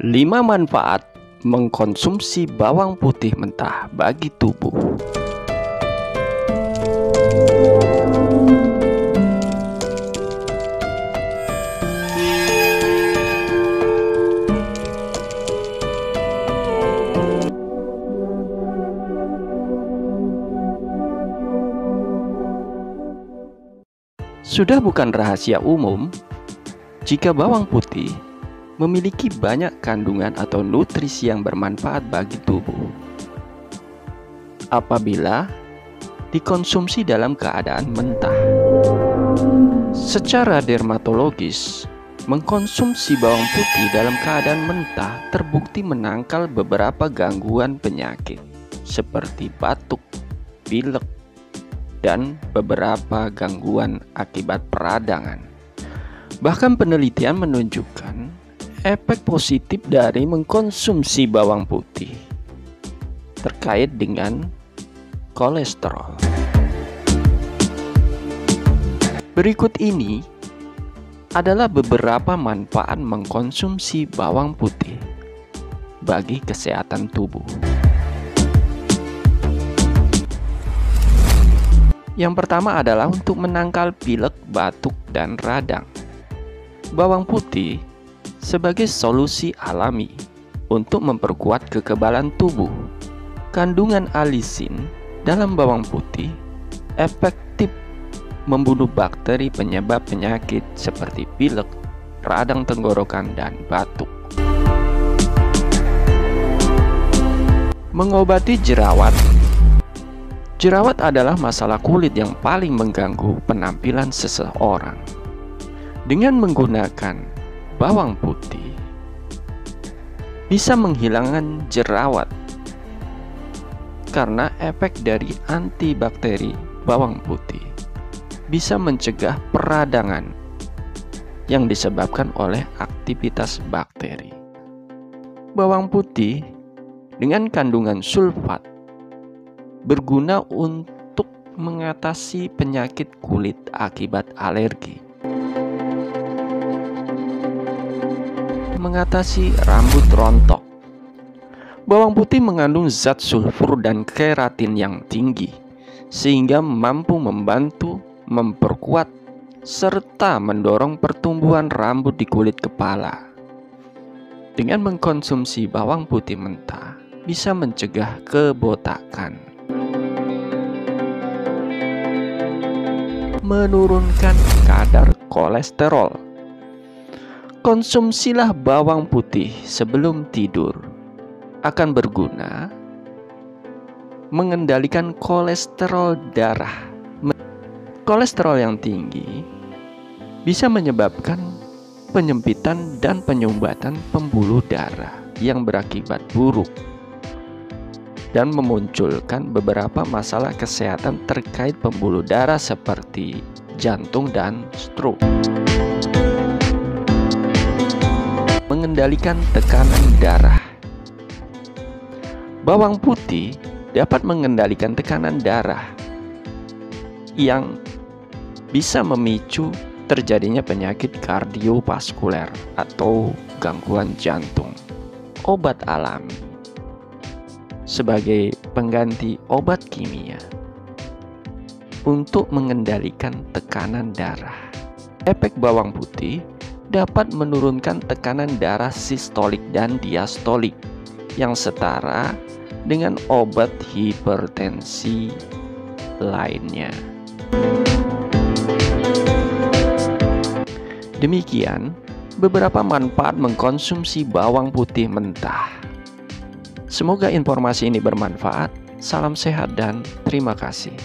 5 manfaat mengkonsumsi bawang putih mentah bagi tubuh. Sudah bukan rahasia umum jika bawang putih memiliki banyak kandungan atau nutrisi yang bermanfaat bagi tubuh apabila dikonsumsi dalam keadaan mentah. Secara dermatologis, mengkonsumsi bawang putih dalam keadaan mentah terbukti menangkal beberapa gangguan penyakit seperti batuk, pilek, dan beberapa gangguan akibat peradangan. Bahkan penelitian menunjukkan efek positif dari mengkonsumsi bawang putih terkait dengan kolesterol. Berikut ini adalah beberapa manfaat mengkonsumsi bawang putih bagi kesehatan tubuh. Yang pertama adalah untuk menangkal pilek, batuk, dan radang. Bawang putih sebagai solusi alami untuk memperkuat kekebalan tubuh. Kandungan alisin dalam bawang putih efektif membunuh bakteri penyebab penyakit seperti pilek, radang tenggorokan, dan batuk. Mengobati jerawat. Jerawat adalah masalah kulit yang paling mengganggu penampilan seseorang. Dengan menggunakan bawang putih bisa menghilangkan jerawat karena efek dari antibakteri bawang putih bisa mencegah peradangan yang disebabkan oleh aktivitas bakteri. Bawang putih dengan kandungan sulfat berguna untuk mengatasi penyakit kulit akibat alergi, mengatasi rambut rontok. Bawang putih mengandung zat sulfur dan keratin yang tinggi, sehingga mampu membantu memperkuat serta mendorong pertumbuhan rambut di kulit kepala. Dengan mengkonsumsi bawang putih mentah, bisa mencegah kebotakan, menurunkan kadar kolesterol. Konsumsilah bawang putih sebelum tidur, akan berguna mengendalikan kolesterol darah. Kolesterol yang tinggi bisa menyebabkan penyempitan dan penyumbatan pembuluh darah yang berakibat buruk dan memunculkan beberapa masalah kesehatan terkait pembuluh darah seperti jantung dan stroke. Mengendalikan tekanan darah. Bawang putih dapat mengendalikan tekanan darah yang bisa memicu terjadinya penyakit kardiovaskuler atau gangguan jantung. Obat alami sebagai pengganti obat kimia untuk mengendalikan tekanan darah. Efek bawang putih dapat menurunkan tekanan darah sistolik dan diastolik yang setara dengan obat hipertensi lainnya. Demikian beberapa manfaat mengkonsumsi bawang putih mentah. Semoga informasi ini bermanfaat. Salam sehat dan terima kasih.